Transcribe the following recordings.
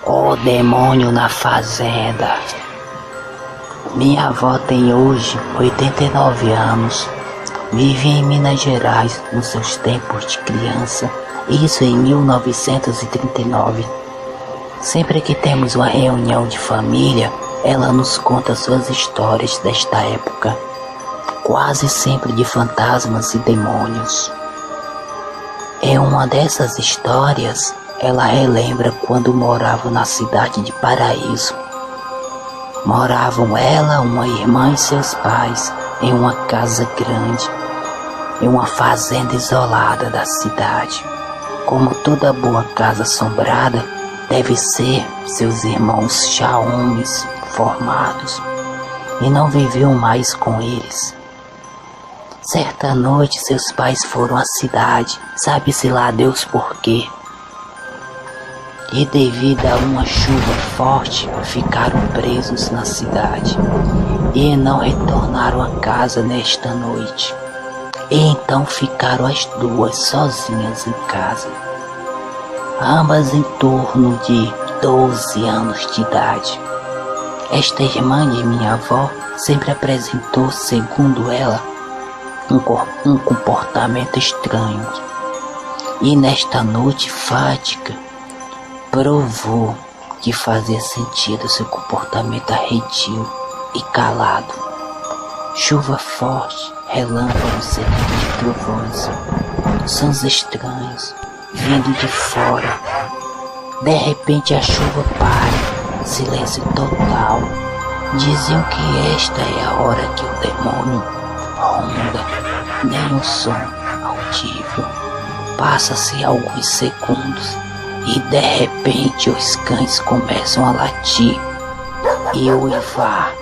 Ó demônio na fazenda. Minha avó tem hoje 89 anos. Vive em Minas Gerais nos seus tempos de criança. Isso em 1939. Sempre que temos uma reunião de família, ela nos conta suas histórias desta época. Quase sempre de fantasmas e demônios. Em uma dessas histórias, ela relembra quando morava na cidade de Paraíso. Moravam ela, uma irmã e seus pais em uma casa grande, em uma fazenda isolada da cidade. Como toda boa casa assombrada, deve ser seus irmãos já homens formados e não viviam mais com eles. Certa noite seus pais foram à cidade, sabe-se lá Deus por quê. E devido a uma chuva forte, ficaram presos na cidade e não retornaram a casa nesta noite. E então ficaram as duas sozinhas em casa, ambas em torno de 12 anos de idade. Esta irmã de minha avó sempre apresentou, segundo ela, um comportamento estranho. E nesta noite fática, provou que fazia sentido seu comportamento arredio e calado. Chuva forte, relâmpagos seguidos de trovões, sons estranhos vindo de fora. De repente a chuva para, silêncio total. Diziam que esta é a hora que o demônio ronda, nenhum som audível. Passa-se alguns segundos e de repente os cães começam a latir e uivar,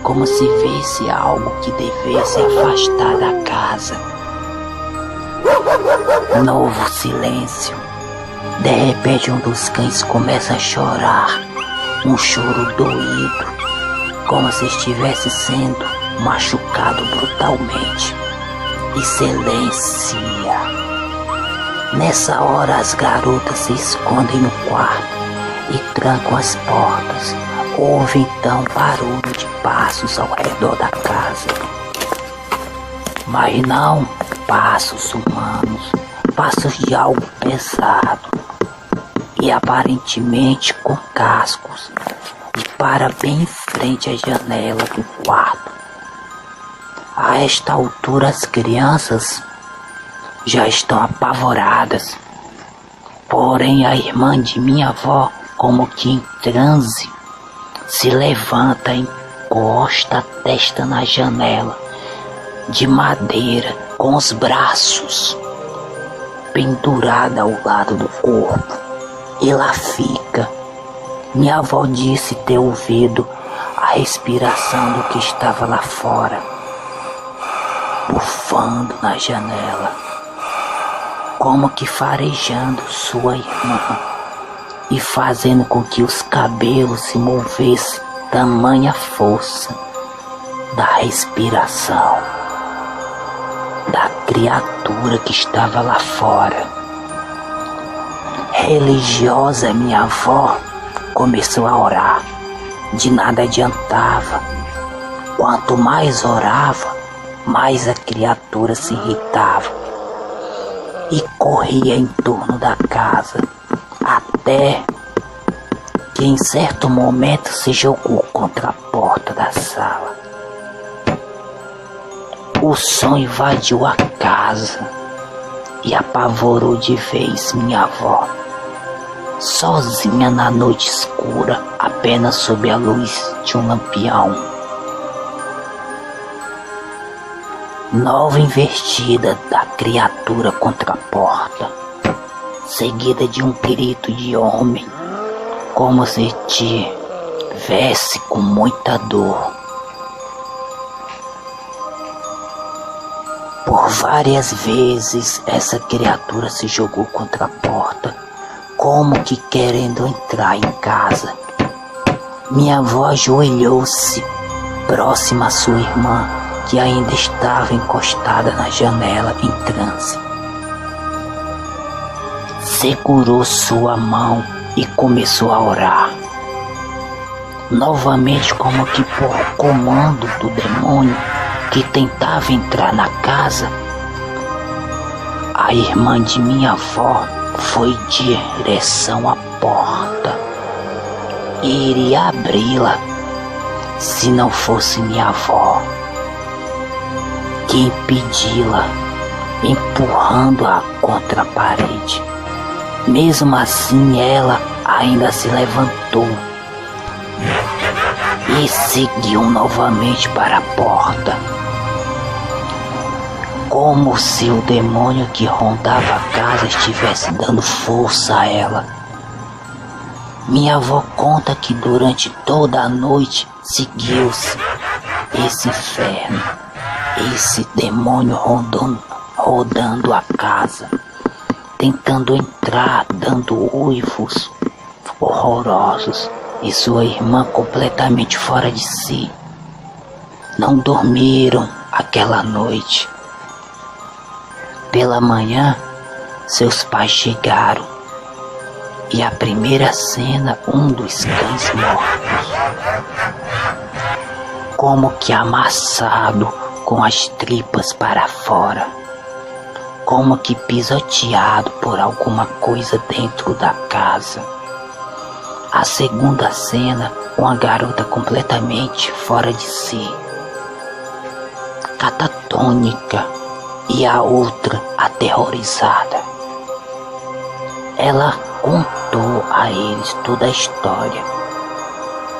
como se visse algo que devesse afastar da casa. Novo silêncio. De repente um dos cães começa a chorar, um choro doído, como se estivesse sendo machucado brutalmente, e silencia. Nessa hora as garotas se escondem no quarto e trancam as portas. Houve então barulho de passos ao redor da casa. Mas não passos humanos, passos de algo pesado e aparentemente com cascos, e para bem em frente à janela do quarto. A esta altura as crianças já estão apavoradas, porém a irmã de minha avó, como que em transe, se levanta e encosta a testa na janela de madeira com os braços pendurada ao lado do corpo, e lá fica. Minha avó disse ter ouvido a respiração do que estava lá fora, bufando na janela, como que farejando sua irmã e fazendo com que os cabelos se movessem, tamanha força da respiração da criatura que estava lá fora. Religiosa, minha avó começou a orar. De nada adiantava. Quanto mais orava, mais a criatura se irritava e corria em torno da casa, até que em certo momento se jogou contra a porta da sala. O som invadiu a casa e apavorou de vez minha avó, sozinha na noite escura, apenas sob a luz de um lampião. Nova investida da criatura contra a porta, seguida de um grito de homem, como se tivesse com muita dor. Por várias vezes essa criatura se jogou contra a porta, como que querendo entrar em casa. Minha avó ajoelhou-se próxima à sua irmã, que ainda estava encostada na janela em transe. Segurou sua mão e começou a orar. novamente, como que por comando do demônio que tentava entrar na casa, a irmã de minha avó foi em direção à porta e iria abri-la se não fosse minha avó que impedi-la, empurrando-a contra a parede. Mesmo assim, ela ainda se levantou e seguiu novamente para a porta, como se o demônio que rondava a casa estivesse dando força a ela. Minha avó conta que durante toda a noite seguiu-se esse inferno, esse demônio rodando a casa, tentando entrar, dando uivos horrorosos, e sua irmã completamente fora de si. Não dormiram aquela noite. Pela manhã, seus pais chegaram e a primeira cena, um dos cães mortos, como que amassado, com as tripas para fora, como que pisoteado por alguma coisa dentro da casa. A segunda cena, uma garota completamente fora de si, catatônica, e a outra aterrorizada. Ela contou a eles toda a história.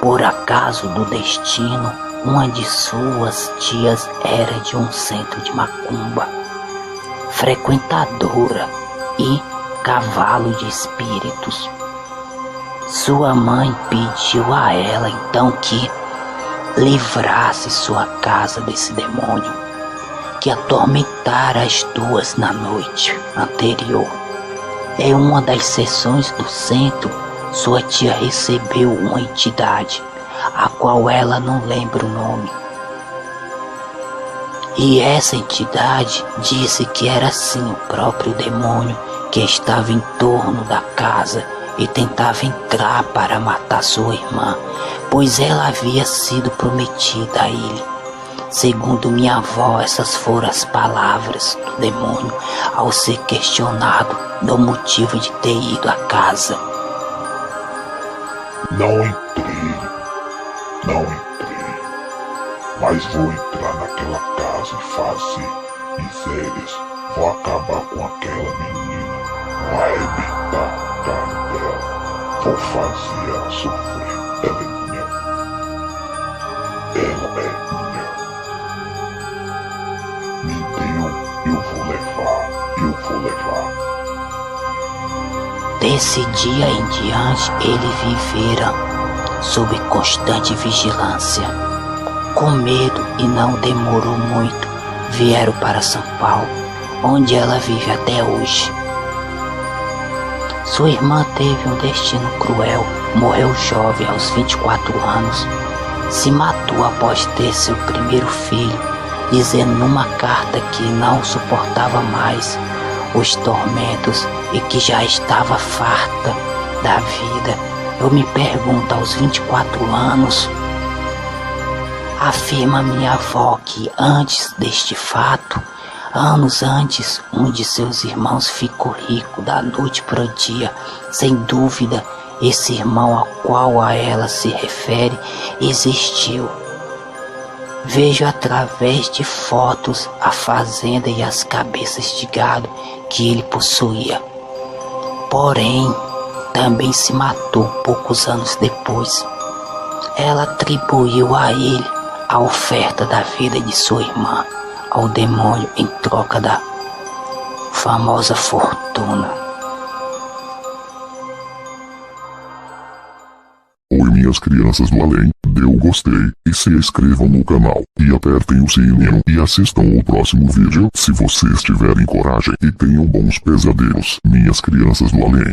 Por acaso do destino, uma de suas tias era de um centro de macumba, frequentadora e cavalo de espíritos. Sua mãe pediu a ela então que livrasse sua casa desse demônio que atormentara as duas na noite anterior. Em uma das sessões do centro, sua tia recebeu uma entidade, a qual ela não lembra o nome. E essa entidade disse que era sim o próprio demônio que estava em torno da casa e tentava entrar para matar sua irmã, pois ela havia sido prometida a ele. Segundo minha avó, essas foram as palavras do demônio ao ser questionado do motivo de ter ido à casa. Não entrei, mas vou entrar naquela casa e fazer misérias. Vou acabar com aquela menina, vou arrebentar a cara dela, vou fazer ela sofrer. Ela é minha. Ela é minha. Me deu, eu vou levar. Desse dia em diante, eles viveram sob constante vigilância. Com medo, e não demorou muito, vieram para São Paulo, onde ela vive até hoje. Sua irmã teve um destino cruel, morreu jovem aos 24 anos, se matou após ter seu primeiro filho, dizendo numa carta que não suportava mais os tormentos e que já estava farta da vida. Eu me pergunto, aos 24 anos, afirma minha avó que antes deste fato, anos antes, um de seus irmãos ficou rico da noite para o dia. Sem dúvida, esse irmão ao qual a ela se refere existiu. Vejo através de fotos a fazenda e as cabeças de gado que ele possuía. Porém, também se matou poucos anos depois. Ela atribuiu a ele a oferta da vida de sua irmã ao demônio em troca da famosa fortuna. Oi, minhas crianças do além, dê o gostei e se inscrevam no canal e apertem o sininho e assistam o próximo vídeo se vocês tiverem coragem e tenham bons pesadelos, minhas crianças do além.